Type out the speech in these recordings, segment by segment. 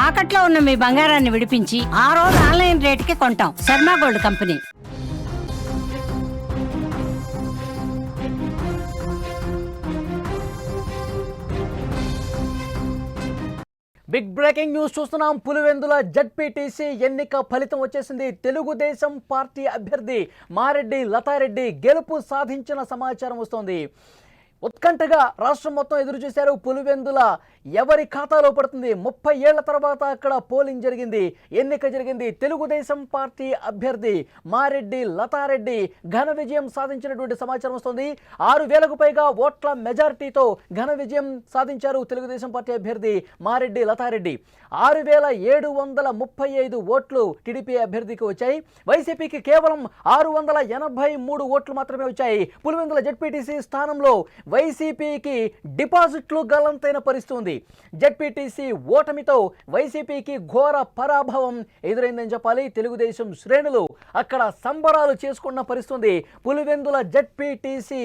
తాకట్లో ఉన్న మీ బంగారాన్ని విడిపించి ఆ రోజు ఆన్లైన్ రేటుకి కొంటాం. Sharma gold company. Big breaking news చూస్తున్నాం. పులివెందుల జడ్పీటీసీ ఎన్నిక ఫలితం వచ్చేసింది. తెలుగుదేశం పార్టీ అభ్యర్థి మారెడ్డి లతారెడ్డి గెలుపు సాధించిన సమాచారం వస్తోంది. ఉత్కంఠగా రాష్ట్రం మొత్తం ఎదురు చూశారు. పులివెందుల ఎవరి ఖాతాలో పడుతుంది? 30 ఏళ్ల తర్వాత అక్కడ పోలింగ్ జరిగింది, ఎన్నిక జరిగింది. తెలుగుదేశం పార్టీ అభ్యర్థి మారెడ్డి లతారెడ్డి ఘన విజయం సాధించినటువంటి సమాచారం వస్తుంది. 6,000కు పైగా ఓట్ల మెజారిటీతో ఘన విజయం సాధించారు తెలుగుదేశం పార్టీ అభ్యర్థి మారెడ్డి లతారెడ్డి. 6,735 ఓట్లు టీడీపీ అభ్యర్థికి వచ్చాయి. వైసీపీకి కేవలం 683 ఓట్లు మాత్రమే వచ్చాయి. పులివెందుల జడ్పీటీసీ స్థానంలో వైసీపీకి డిపాజిట్లు గల్లంతైన పరిస్థితి ఉంది. జడ్పీటీసీ ఓటమితో వైసీపీకి ఘోర పరాభవం ఎదురైందని చెప్పాలి. తెలుగుదేశం శ్రేణులు అక్కడ సంబరాలు చేసుకున్న పరిస్థితి. పులివెందుల జడ్పీటీసీ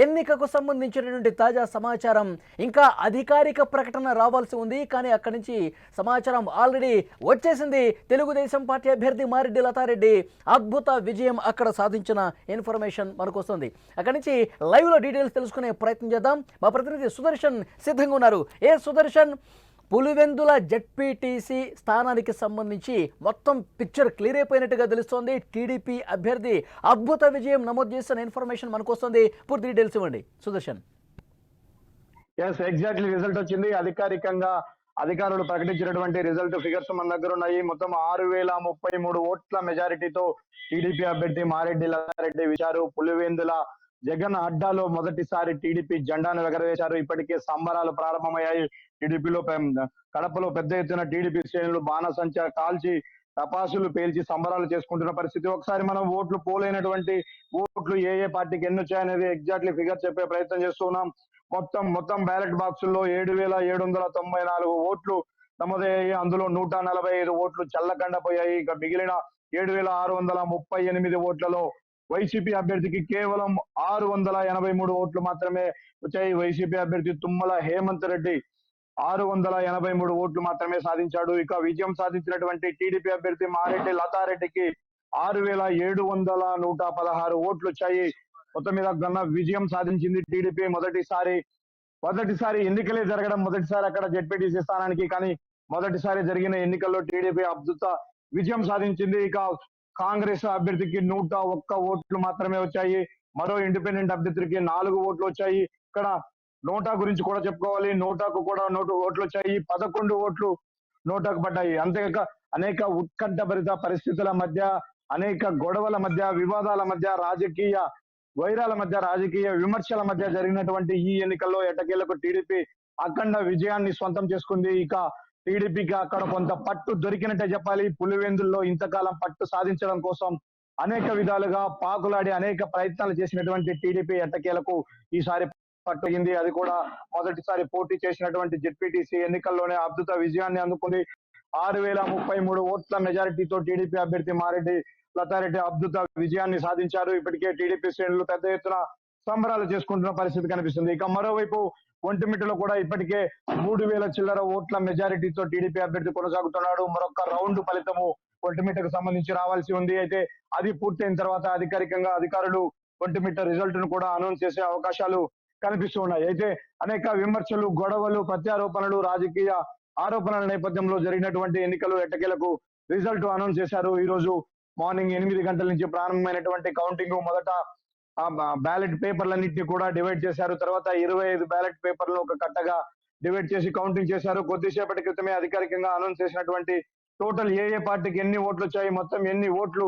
ఎన్నికకు సంబంధించినటువంటి తాజా సమాచారం ఇంకా అధికారిక ప్రకటన రావాల్సి ఉంది, కానీ అక్కడి నుంచి సమాచారం ఆల్రెడీ వచ్చేసింది. తెలుగుదేశం పార్టీ అభ్యర్థి మారెడ్డి లతారెడ్డి అద్భుత విజయం అక్కడ సాధించిన ఇన్ఫర్మేషన్ మనకు వస్తుంది. అక్కడి నుంచి లైవ్లో డీటెయిల్స్ తెలుసుకునే ప్రయత్నం చేద్దాం. మా ప్రతినిధి సుదర్శన్ సిద్ధంగా ఉన్నారు. సుదర్శన్, పులివెందుల జడ్పీటీసీ స్థానానికి సంబంధించి మొత్తం పిక్చర్ క్లియర్ అయిపోయినట్టుగా తెలుస్తోంది. టీడీపీ అభ్యర్థి అద్భుత విజయం నమోదు చేసిన ఇన్ఫర్మేషన్ మనకు వస్తుంది. పూర్తి డీటెయిల్స్ ఇవ్వండి సుదర్శన్. ఎగ్జాక్ట్లీ రిజల్ట్ వచ్చింది. అధికారికంగా అధికారులు ప్రకటించినటువంటి రిజల్ట్ ఫిగర్స్ మన దగ్గర ఉన్నాయి. మొత్తం 6,033 ఓట్ల మెజారిటీతో టీడీపీ అభ్యర్థి మారెడ్డి లతారెడ్డి విచారు. పులివెందుల జగన్ అడ్డాలో మొదటిసారి టీడీపీ జెండాను ఎగరవేశారు. ఇప్పటికే సంబరాలు ప్రారంభమయ్యాయి. టీడీపీలో కడపలో పెద్ద ఎత్తున టీడీపీ శ్రేణులు బాణసంచ కాల్చి టపాసులు పేల్చి సంబరాలు చేసుకుంటున్న పరిస్థితి. ఒకసారి మనం ఓట్లు పోలైనటువంటి ఓట్లు ఏ పార్టీకి ఎన్ని వచ్చాయనేది ఎగ్జాక్ట్లీ ఫిగర్ చెప్పే ప్రయత్నం చేస్తున్నాం. మొత్తం బ్యాలెట్ బాక్సుల్లో 7,794 ఓట్లు నమోదయ్యాయి. అందులో 145 ఓట్లు చల్లకండపోయాయి. ఇక మిగిలిన 7,638 ఓట్లలో వైసీపీ అభ్యర్థికి కేవలం 683 ఓట్లు మాత్రమే వచ్చాయి. వైసీపీ అభ్యర్థి తుమ్మల హేమంత్ రెడ్డి 683 ఓట్లు మాత్రమే సాధించాడు. ఇక విజయం సాధించినటువంటి టీడీపీ అభ్యర్థి మారెడ్డి లతారెడ్డికి 6,716 ఓట్లు వచ్చాయి. మొత్తం మీద ఘన విజయం సాధించింది టీడీపీ. మొదటిసారి ఎన్నికలే జరగడం, మొదటిసారి అక్కడ జడ్పీటీసీ స్థానానికి, కానీ మొదటిసారి జరిగిన ఎన్నికల్లో టీడీపీ అద్భుత విజయం సాధించింది. ఇక కాంగ్రెస్ అభ్యర్థికి 101 ఓట్లు మాత్రమే వచ్చాయి. మరో ఇండిపెండెంట్ అభ్యర్థికి 4 ఓట్లు వచ్చాయి. ఇక్కడ నోటా గురించి కూడా చెప్పుకోవాలి. నోటాకు కూడా 100 ఓట్లు వచ్చాయి. 11 ఓట్లు నోటాకు పడ్డాయి. అంతేకాక అనేక ఉత్కంఠభరిత పరిస్థితుల మధ్య, అనేక గొడవల మధ్య, వివాదాల మధ్య, రాజకీయ వైరాల మధ్య, రాజకీయ విమర్శల మధ్య జరిగినటువంటి ఈ ఎన్నికల్లో ఎట్టకేలకు టీడీపీ అఖండ విజయాన్ని సొంతం చేసుకుంది. ఇక టీడీపీకి అక్కడ కొంత పట్టు దొరికినట్టే చెప్పాలి. పులివెందుల్లో ఇంతకాలం పట్టు సాధించడం కోసం అనేక విధాలుగా పాకులాడి అనేక ప్రయత్నాలు చేసినటువంటి టీడీపీ ఎట్టకేలకు ఈసారి పట్టుకుంది. అది కూడా మొదటిసారి పోటీ చేసినటువంటి జెడ్పీటీసీ ఎన్నికల్లోనే అద్భుత విజయాన్ని అందుకుంది. 6,033 ఓట్ల మెజారిటీతో టీడీపీ అభ్యర్థి మారెడ్డి లతారెడ్డి అద్భుత విజయాన్ని సాధించారు. ఇప్పటికే టీడీపీ శ్రేణులు పెద్ద ఎత్తున సంబరాలు చేసుకుంటున్న పరిస్థితి కనిపిస్తుంది. ఇక మరోవైపు ఒంటిమిట్టలో కూడా ఇప్పటికే 3,000 చిల్లర ఓట్ల మెజారిటీతో టీడీపీ అభ్యర్థి కొనసాగుతున్నాడు. మరొక రౌండ్ ఫలితము ఒంటిమిట్టకు సంబంధించి రావాల్సి ఉంది. అయితే అది పూర్తయిన తర్వాత అధికారికంగా అధికారులు ఒంటిమిట్ట రిజల్ట్ ను కూడా అనౌన్స్ చేసే అవకాశాలు కనిపిస్తూ ఉన్నాయి. అయితే అనేక విమర్శలు, గొడవలు, ప్రత్యారోపణలు, రాజకీయ ఆరోపణల నేపథ్యంలో జరిగినటువంటి ఎన్నికలు ఎట్టకేలకు రిజల్ట్ అనౌన్స్ చేశారు. ఈ రోజు మార్నింగ్ 8 గంటల నుంచి ప్రారంభమైనటువంటి కౌంటింగ్ మొదట బ్యాలెట్ పేపర్లన్నింటినీ కూడా డివైడ్ చేశారు. తర్వాత 25 బ్యాలెట్ పేపర్లను ఒక కట్టగా డివైడ్ చేసి కౌంటింగ్ చేశారు. కొద్దిసేపటి క్రితమే అధికారికంగా అనౌన్స్ చేసినటువంటి టోటల్ ఏ పార్టీకి ఎన్ని ఓట్లు వచ్చాయి, మొత్తం ఎన్ని ఓట్లు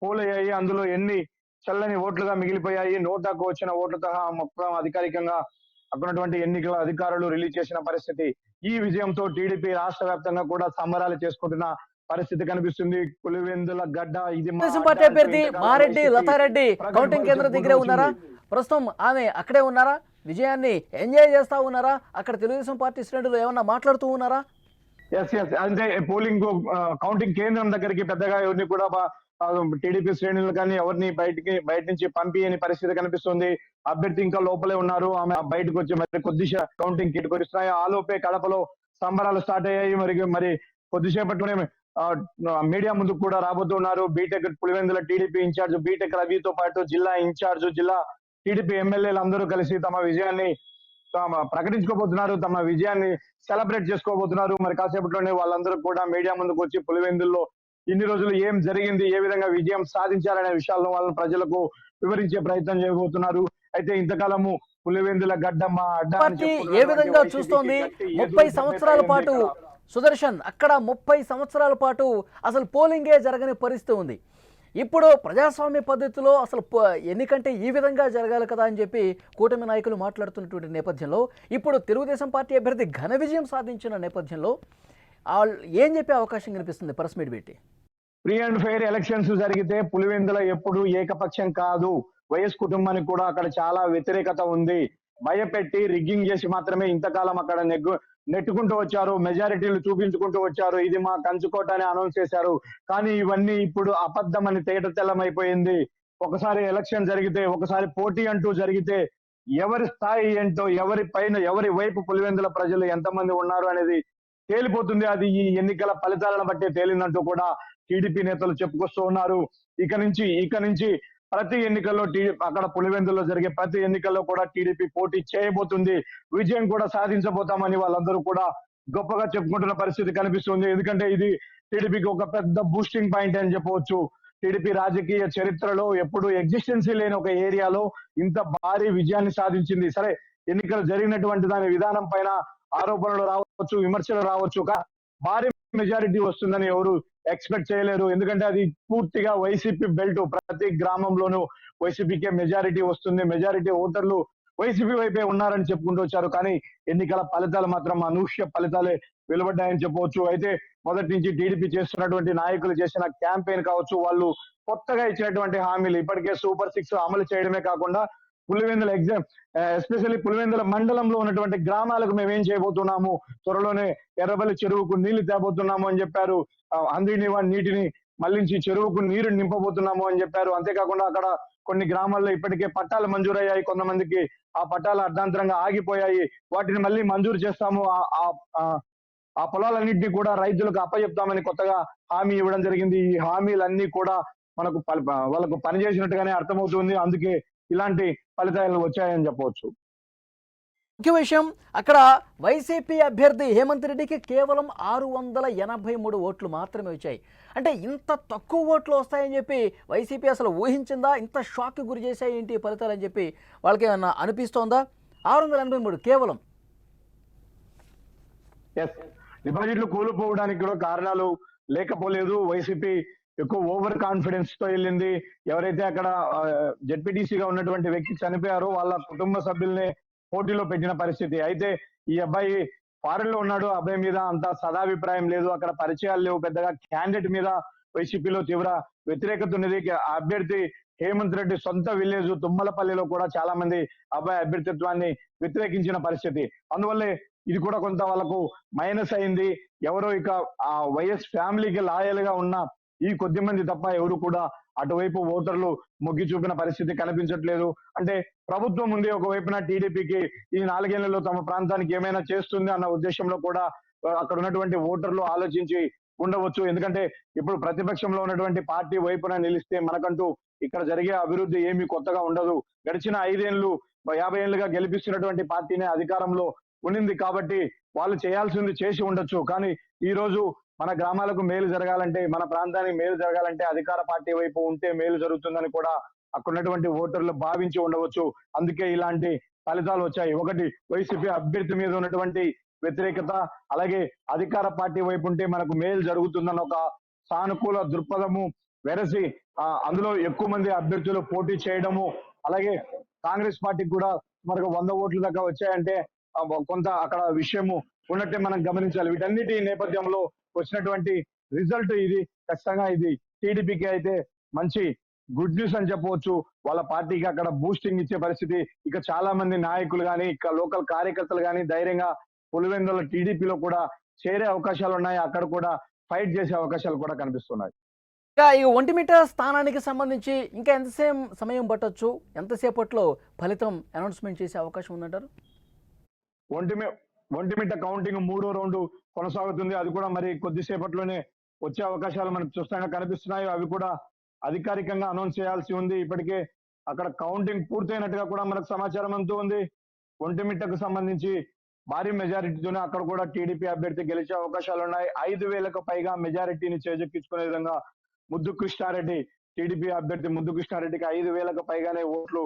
పోలయ్యాయి, అందులో ఎన్ని చల్లని ఓట్లుగా మిగిలిపోయాయి, నోటాకు వచ్చిన ఓట్లతో మొత్తం అధికారికంగా అక్కడున్నటువంటి ఎన్నికల అధికారులు రిలీజ్ చేసిన పరిస్థితి. ఈ విజయంతో టీడీపీ రాష్ట్ర వ్యాప్తంగా కూడా సంబరాలు చేసుకుంటున్న పరిస్థితి కనిపిస్తుంది. పులివెందుల గడ్డ ఇది పార్టీ అభ్యర్థి మారెడ్డి లతారెడ్డి కౌంటింగ్ కేంద్రం దగ్గరే ఉన్నారా? ప్రస్తుతం ఆమె అక్కడే ఉన్నారా? విజయాన్ని ఎంజాయ్ చేస్తా ఉన్నారా? అక్కడ తెలుగుదేశం పార్టీ శ్రేణులు ఏమన్నా మాట్లాడుతూ ఉన్నారా? అంటే పోలింగ్ కౌంటింగ్ కేంద్రం దగ్గరికి పెద్దగా ఎవరిని కూడా టీడీపీ శ్రేణులు కానీ ఎవరిని బయట నుంచి పంపియని పరిస్థితి కనిపిస్తుంది. అభ్యర్థి ఇంకా లోపలే ఉన్నారు. ఆమె బయటకు వచ్చి మరి కొద్దిగా కౌంటింగ్ కిట్ కొనిస్తున్నాయి. ఆలోపే కడపలో సంబరాలు స్టార్ట్ అయ్యాయి. మరి కొద్దిసేపట్లోనే మీడియా ముందుకు కూడా రాబోతున్నారు. BTech Pulivendula TDP incharge BTech రవితో పాటు జిల్లా ఇన్ఛార్జ్, జిల్లా టీడీపీ ఎమ్మెల్యేలు అందరూ కలిసి తమ విజయాన్ని ప్రకటించుకోబోతున్నారు. తమ విజయాన్ని సెలబ్రేట్ చేసుకోబోతున్నారు. మరి కాసేపట్లోనే వాళ్ళందరూ కూడా మీడియా ముందుకు వచ్చి పులివెందుల్లో ఇన్ని రోజులు ఏం జరిగింది, ఏ విధంగా విజయం సాధించారనే విషయాలను వాళ్ళ ప్రజలకు వివరించే ప్రయత్నం చేయబోతున్నారు. అయితే ఇంతకాలము పులివెందుల గడ్డమ్మ అడ్డ పార్టీ ఏ విధంగా చూస్తోంది? 30 సంవత్సరాల పాటు సుదర్శన్, అక్కడ 30 సంవత్సరాల పాటు అసలు పోలింగే జరగని పరిస్థితి ఉంది. ఇప్పుడు ప్రజాస్వామ్య పద్ధతిలో అసలు ఎన్నికంటే ఈ విధంగా జరగాలి కదా అని చెప్పి కూటమి నాయకులు మాట్లాడుతున్నటువంటి నేపథ్యంలో ఇప్పుడు తెలుగుదేశం పార్టీ అభ్యర్థి ఘన విజయం సాధించిన నేపథ్యంలో ఏం చెప్పే అవకాశం కనిపిస్తుంది ప్రెస్ మీట్ పెట్టి? ఫ్రీ అండ్ ఫెయిర్ ఎలక్షన్స్ జరిగితే పులివెందుల ఎప్పుడు ఏకపక్షం కాదు. వైఎస్ కుటుంబానికి కూడా అక్కడ చాలా వ్యతిరేకత ఉంది. భయపెట్టి రిగ్గింగ్ చేసి మాత్రమే ఇంతకాలం అక్కడ నెట్టుకుంటూ వచ్చారు. మెజారిటీలు చూపించుకుంటూ వచ్చారు. ఇది మా కంచుకోట అని అనౌన్స్ చేశారు. కానీ ఇవన్నీ ఇప్పుడు అబద్ధం అని తేట తెల్లమైపోయింది. ఒకసారి ఎలక్షన్ జరిగితే, ఒకసారి పోటీ అంటూ జరిగితే ఎవరి స్థాయి ఏంటో, ఎవరి పైన ఎవరి వైపు పులివెందుల ప్రజలు ఎంతమంది ఉన్నారు అనేది తేలిపోతుంది. అది ఈ ఎన్నికల ఫలితాలను బట్టే తేలిందంటూ కూడా టీడీపీ నేతలు చెప్పుకొస్తూ ఉన్నారు. ఇక నుంచి ప్రతి ఎన్నికల్లో అక్కడ పులివెందుల్లో జరిగే ప్రతి ఎన్నికల్లో కూడా టీడీపీ పోటీ చేయబోతుంది. విజయం కూడా సాధించబోతామని వాళ్ళందరూ కూడా గొప్పగా చెప్పుకుంటున్న పరిస్థితి కనిపిస్తుంది. ఎందుకంటే ఇది టీడీపీకి ఒక పెద్ద బూస్టింగ్ పాయింట్ అని చెప్పవచ్చు. టీడీపీ రాజకీయ చరిత్రలో ఎప్పుడు ఎగ్జిస్టెన్సీ లేని ఒక ఏరియాలో ఇంత భారీ విజయాన్ని సాధించింది. సరే, ఎన్నికలు జరిగినటువంటి దాని విధానం పైన ఆరోపణలు రావచ్చు, విమర్శలు రావచ్చు. భారీ మెజారిటీ వస్తుందని ఎవరు ఎక్స్పెక్ట్ చేయలేరు. ఎందుకంటే అది పూర్తిగా వైసీపీ బెల్ట్. ప్రతి గ్రామంలోనూ వైసీపీకే మెజారిటీ వస్తుంది. మెజారిటీ ఓటర్లు వైసీపీ వైపే ఉన్నారని చెప్పుకుంటూ వచ్చారు. కానీ ఎన్నికల ఫలితాలు మాత్రం అనూహ్య ఫలితాలే వెలువడ్డాయని చెప్పవచ్చు. అయితే మొదటి నుంచి టీడీపీ చేస్తున్నటువంటి నాయకులు చేసిన క్యాంపెయిన్ కావచ్చు, వాళ్ళు కొత్తగా ఇచ్చినటువంటి హామీలు, ఇప్పటికే సూపర్ 6 అమలు చేయడమే కాకుండా పులివెందుల ఎస్పెషల్లీ పులివెందుల మండలంలో ఉన్నటువంటి గ్రామాలకు మేమేం చేయబోతున్నాము, త్వరలోనే ఎర్రబల్లి చెరువుకు నీళ్లు తేబోతున్నాము అని చెప్పారు. అందిన నీటిని మళ్లించి చెరువుకు నీరు నింపబోతున్నాము అని చెప్పారు. అంతేకాకుండా అక్కడ కొన్ని గ్రామాల్లో ఇప్పటికే పట్టాలు మంజూరయ్యాయి. కొంతమందికి ఆ పట్టాలు అర్ధాంతరంగా ఆగిపోయాయి. వాటిని మళ్ళీ మంజూరు చేస్తాము. ఆ పొలాలన్నింటినీ కూడా రైతులకు అప్పచెప్తామని కొత్తగా హామీ ఇవ్వడం జరిగింది. ఈ హామీలన్నీ కూడా మనకు వాళ్ళకు పనిచేసినట్టుగానే అర్థమవుతుంది. అందుకే ఇలాంటి ఫలితాలు వచ్చాయని చెప్పవచ్చు. ముఖ్య విషయం, అక్కడ వైసీపీ అభ్యర్థి హేమంత్ రెడ్డికి కేవలం 683 ఓట్లు మాత్రమే వచ్చాయి. అంటే ఇంత తక్కువ ఓట్లు వస్తాయని చెప్పి వైసీపీ అసలు ఊహించిందా? ఇంత షాక్కి గురి చేశాయి ఏంటి ఫలితాలు అని చెప్పి వాళ్ళకి ఏమన్నా అనిపిస్తోందా? 683 కేవలం. డిపాజిట్లు కూలిపోవడానికి కూడా కారణాలు లేకపోలేదు. వైసీపీ ఎక్కువ ఓవర్ కాన్ఫిడెన్స్ తో వెళ్ళింది. ఎవరైతే అక్కడ జెడ్పీటీసీగా ఉన్నటువంటి వ్యక్తి చనిపోయారో వాళ్ళ కుటుంబ సభ్యుల్ని పోటీలో పెట్టిన పరిస్థితి. అయితే ఈ అబ్బాయి ఫారెన్ లో ఉన్నాడు. అబ్బాయి మీద అంత సదాభిప్రాయం లేదు. అక్కడ పరిచయాలు లేవు పెద్దగా. క్యాండిడేట్ మీద వైసీపీలో తీవ్ర వ్యతిరేకత ఉన్నది. అభ్యర్థి హేమంత్ రెడ్డి సొంత విలేజ్ తుమ్మలపల్లిలో కూడా చాలా మంది అబ్బాయి అభ్యర్థిత్వాన్ని వ్యతిరేకించిన పరిస్థితి. అందువల్లే ఇది కూడా కొంత వాళ్ళకు మైనస్ అయింది. ఎవరో ఇక ఆ వైఎస్ ఫ్యామిలీకి లాయల్ గా ఉన్న ఈ కొద్ది మంది తప్ప ఎవరు కూడా అటువైపు ఓటర్లు మొగ్గి చూపిన పరిస్థితి కనిపించట్లేదు. అంటే ప్రభుత్వం ఉంది ఒకవైపున, టీడీపీకి ఈ 4 ఏళ్లలో తమ ప్రాంతానికి ఏమైనా చేస్తుంది అన్న ఉద్దేశంలో కూడా అక్కడ ఉన్నటువంటి ఓటర్లు ఆలోచించి ఉండవచ్చు. ఎందుకంటే ఇప్పుడు ప్రతిపక్షంలో ఉన్నటువంటి పార్టీ వైపున నిలిస్తే మనకంటూ ఇక్కడ జరిగే అభివృద్ధి ఏమీ కొత్తగా ఉండదు. గడిచిన 5 ఏళ్లు 50 ఏళ్లుగా గెలిపిస్తున్నటువంటి పార్టీనే అధికారంలో ఉండింది కాబట్టి వాళ్ళు చేయాల్సింది చేసి ఉండొచ్చు. కానీ ఈ రోజు మన గ్రామాలకు మేలు జరగాలంటే, మన ప్రాంతానికి మేలు జరగాలంటే అధికార పార్టీ వైపు ఉంటే మేలు జరుగుతుందని కూడా అక్కడ ఉన్నటువంటి ఓటర్లు భావించి ఉండవచ్చు. అందుకే ఇలాంటి ఫలితాలు వచ్చాయి. ఒకటి, వైసీపీ అభ్యర్థి మీద ఉన్నటువంటి వ్యతిరేకత, అలాగే అధికార పార్టీ వైపు ఉంటే మనకు మేలు జరుగుతుందన్న ఒక సానుకూల దృక్పథము వెరసి అందులో ఎక్కువ మంది అభ్యర్థులు పోటీ చేయడము, అలాగే కాంగ్రెస్ పార్టీకి కూడా మనకు 100 ఓట్ల దాకా వచ్చాయంటే కొంత అక్కడ విషయము ఉన్నట్టే మనం గమనించాలి. వీటన్నిటి నేపథ్యంలో వచ్చినటువంటి రిజల్ట్ ఇది. ఖచ్చితంగా ఇది టీడీపీకి అయితే మంచి గుడ్ న్యూస్ అని చెప్పవచ్చు. వాళ్ళ పార్టీకి అక్కడ బూస్టింగ్ ఇచ్చే పరిస్థితి. ఇక చాలా మంది నాయకులు కానీ, ఇక లోకల్ కార్యకర్తలు కానీ ధైర్యంగా పులివెందుల టీడీపీలో కూడా చేరే అవకాశాలు ఉన్నాయి. అక్కడ కూడా ఫైట్ చేసే అవకాశాలు కూడా కనిపిస్తున్నాయి. ఇంకా ఈ ఒంటిమిట్ట స్థానానికి సంబంధించి ఇంకా ఎంతసేపు సమయం పట్టొచ్చు? ఎంతసేపట్లో ఫలితం అనౌన్స్మెంట్ చేసే అవకాశం ఉందంటారు? ఒంటిమిట్ట కౌంటింగ్ 3వ రౌండ్ కొనసాగుతుంది. అది కూడా మరి కొద్దిసేపట్లోనే వచ్చే అవకాశాలు మనకు చూస్తాగా కనిపిస్తున్నాయి. అవి కూడా అధికారికంగా అనౌన్స్ చేయాల్సి ఉంది. ఇప్పటికే అక్కడ కౌంటింగ్ పూర్తయినట్టుగా కూడా మనకు సమాచారం అంతూ ఉంది. ఒంటిమిట్టకు సంబంధించి భారీ మెజారిటీతోనే అక్కడ కూడా టీడీపీ అభ్యర్థి గెలిచే అవకాశాలు ఉన్నాయి. 5,000కు పైగా మెజారిటీని చేజెక్కించుకునే విధంగా ముద్దు కృష్ణారెడ్డి, టీడీపీ అభ్యర్థి ముద్దు కృష్ణారెడ్డికి 5,000కు పైగానే ఓట్లు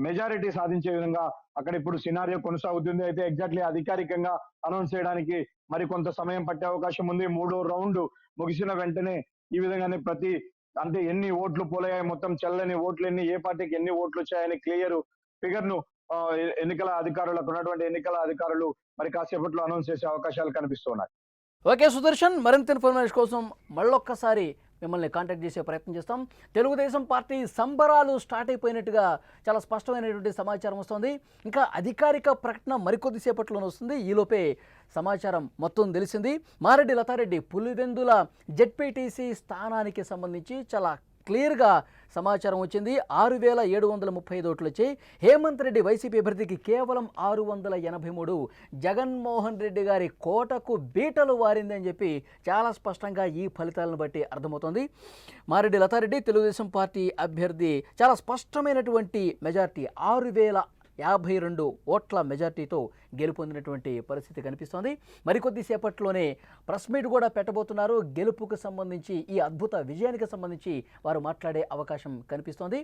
మెజారిటీ సాధించే విధంగా అక్కడ ఇప్పుడు సినారియో కొనసాగుతుంది. అయితే ఎగ్జాక్ట్లీ అధికారికంగా అనౌన్స్ చేయడానికి మరి కొంత సమయం పట్టే అవకాశం ఉంది. 3వ రౌండ్ ముగిసిన వెంటనే ఈ విధంగానే అంటే ఎన్ని ఓట్లు పోలయ్యాయి, మొత్తం చెల్లని ఓట్లు ఎన్ని, ఏ పార్టీకి ఎన్ని ఓట్లు వచ్చాయని క్లియర్ ఫిగర్ ను ఎన్నికల అధికారులకు ఉన్నటువంటి ఎన్నికల అధికారులు మరి కాసేపట్లో అనౌన్స్ చేసే అవకాశాలు కనిపిస్తున్నాయి. ఓకే సుదర్శన్, మరింత ఇన్ఫర్మేషన్ కోసం మళ్ళొక్కసారి మిమ్మల్ని కాంటాక్ట్ చేసే ప్రయత్నం చేస్తాం. తెలుగుదేశం పార్టీ సంబరాలు స్టార్ట్ అయిపోయినట్టుగా చాలా స్పష్టమైనటువంటి సమాచారం వస్తుంది. ఇంకా అధికారిక ప్రకటన మరికొద్దిసేపట్లోనే వస్తుంది. ఈలోపే సమాచారం మొత్తం తెలిసింది. మారెడ్డి లతారెడ్డి పులివెందుల జెడ్పీటీసీ స్థానానికి సంబంధించి చాలా క్లియర్గా సమాచారం వచ్చింది. 6,735 ఓట్లు వచ్చాయి. హేమంత్ రెడ్డి వైసీపీ అభ్యర్థికి కేవలం 683. జగన్మోహన్ రెడ్డి గారి కోటకు బీటలు వారిందని చెప్పి చాలా స్పష్టంగా ఈ ఫలితాలను బట్టి అర్థమవుతోంది. మారెడ్డి లతారెడ్డి తెలుగుదేశం పార్టీ అభ్యర్థి చాలా స్పష్టమైనటువంటి మెజార్టీ 6,052 ఓట్ల మెజార్టీతో గెలుపొందినటువంటి పరిస్థితి కనిపిస్తోంది. మరికొద్దిసేపట్లోనే ప్రెస్ మీట్ కూడా పెట్టబోతున్నారు. గెలుపుకు సంబంధించి, ఈ అద్భుత విజయానికి సంబంధించి వారు మాట్లాడే అవకాశం కనిపిస్తోంది.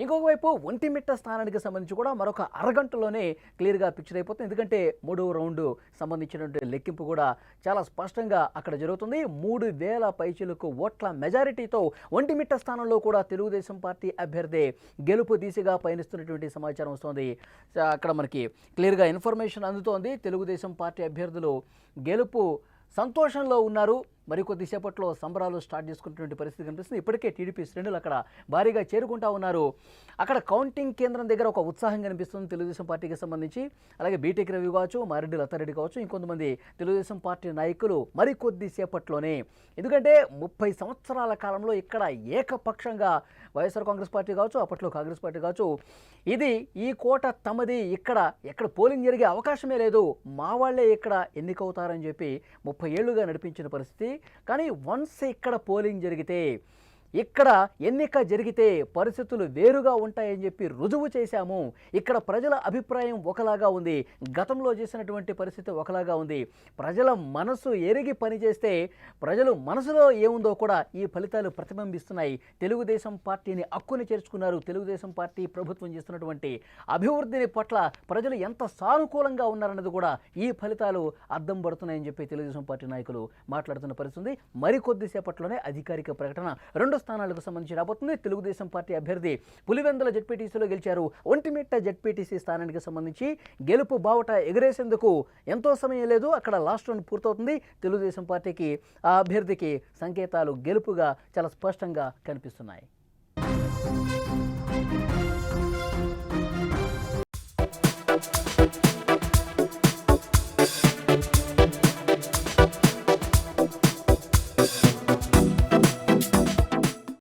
ఇంకొక వైపు ఒంటిమిట్ట స్థానానికి సంబంధించి కూడా మరొక అరగంటలోనే క్లియర్గా పిక్చర్ అయిపోతుంది. ఎందుకంటే 3వ రౌండ్ సంబంధించినటువంటి లెక్కింపు కూడా చాలా స్పష్టంగా అక్కడ జరుగుతుంది. 3,000 పైచిలకు ఓట్ల మెజారిటీతో ఒంటిమిట్ట స్థానంలో కూడా తెలుగుదేశం పార్టీ అభ్యర్థి గెలుపు దిశగా పయనిస్తున్నటువంటి సమాచారం వస్తోంది. అక్కడ మనకి క్లియర్గా ఇన్ఫర్మేషన్ అందుతోంది. తెలుగుదేశం పార్టీ అభ్యర్థులు గెలుపు సంతోషంలో ఉన్నారు. మరికొద్దిసేపట్లో సంబరాలు స్టార్ట్ చేసుకున్నటువంటి పరిస్థితి కనిపిస్తుంది. ఇప్పటికే టీడీపీ శ్రేణులు అక్కడ భారీగా చేరుకుంటా ఉన్నారు. అక్కడ కౌంటింగ్ కేంద్రం దగ్గర ఒక ఉత్సాహం కనిపిస్తుంది తెలుగుదేశం పార్టీకి సంబంధించి. అలాగే బీటెక్ రవి కావచ్చు, మారెడ్డి లతారెడ్డి కావచ్చు, ఇంకొంతమంది తెలుగుదేశం పార్టీ నాయకులు మరికొద్దిసేపట్లోనే, ఎందుకంటే 30 సంవత్సరాల కాలంలో ఇక్కడ ఏకపక్షంగా వైఎస్ఆర్ కాంగ్రెస్ పార్టీ కావచ్చు, అప్పట్లో కాంగ్రెస్ పార్టీ కావచ్చు, ఈ కోట తమది, ఎక్కడ పోలింగ్ జరిగే అవకాశమే లేదు, మా వాళ్లే ఇక్కడ ఎన్నికవుతారని చెప్పి 30 ఏళ్లుగా నడిపించిన పరిస్థితి. కానీ వన్స్ ఇక్కడ పోలింగ్ జరిగితే, ఇక్కడ ఎన్నిక జరిగితే పరిస్థితులు వేరుగా ఉంటాయని చెప్పి రుజువు చేశాము. ఇక్కడ ప్రజల అభిప్రాయం ఒకలాగా ఉంది, గతంలో చేసినటువంటి పరిస్థితి ఒకలాగా ఉంది. ప్రజల మనసు ఎరిగి పనిచేస్తే ప్రజలు మనసులో ఏముందో కూడా ఈ ఫలితాలు ప్రతిబింబిస్తున్నాయి. తెలుగుదేశం పార్టీని అక్కుని చేర్చుకున్నారు. తెలుగుదేశం పార్టీ ప్రభుత్వం చేస్తున్నటువంటి అభివృద్ధిని పట్ల ప్రజలు ఎంత సానుకూలంగా ఉన్నారన్నది కూడా ఈ ఫలితాలు అద్దం పడుతున్నాయని చెప్పి తెలుగుదేశం పార్టీ నాయకులు మాట్లాడుతున్న పరిస్థితి. మరికొద్దిసేపట్లోనే అధికారిక ప్రకటన 2 స్థానాలకు సంబంధించి రాబోతుంది. తెలుగుదేశం పార్టీ అభ్యర్థి పులివెందుల జెడ్పీటీసీలో గెలిచారు. ఒంటిమిట్ట జెడ్పీటీసీ స్థానానికి సంబంధించి గెలుపు బావుట ఎగరేసేందుకు ఎంతో సమయం లేదు. అక్కడ లాస్ట్ రౌండ్ పూర్తవుతుంది. తెలుగుదేశం పార్టీకి, ఆ అభ్యర్థికి సంకేతాలు గెలుపుగా చాలా స్పష్టంగా కనిపిస్తున్నాయి.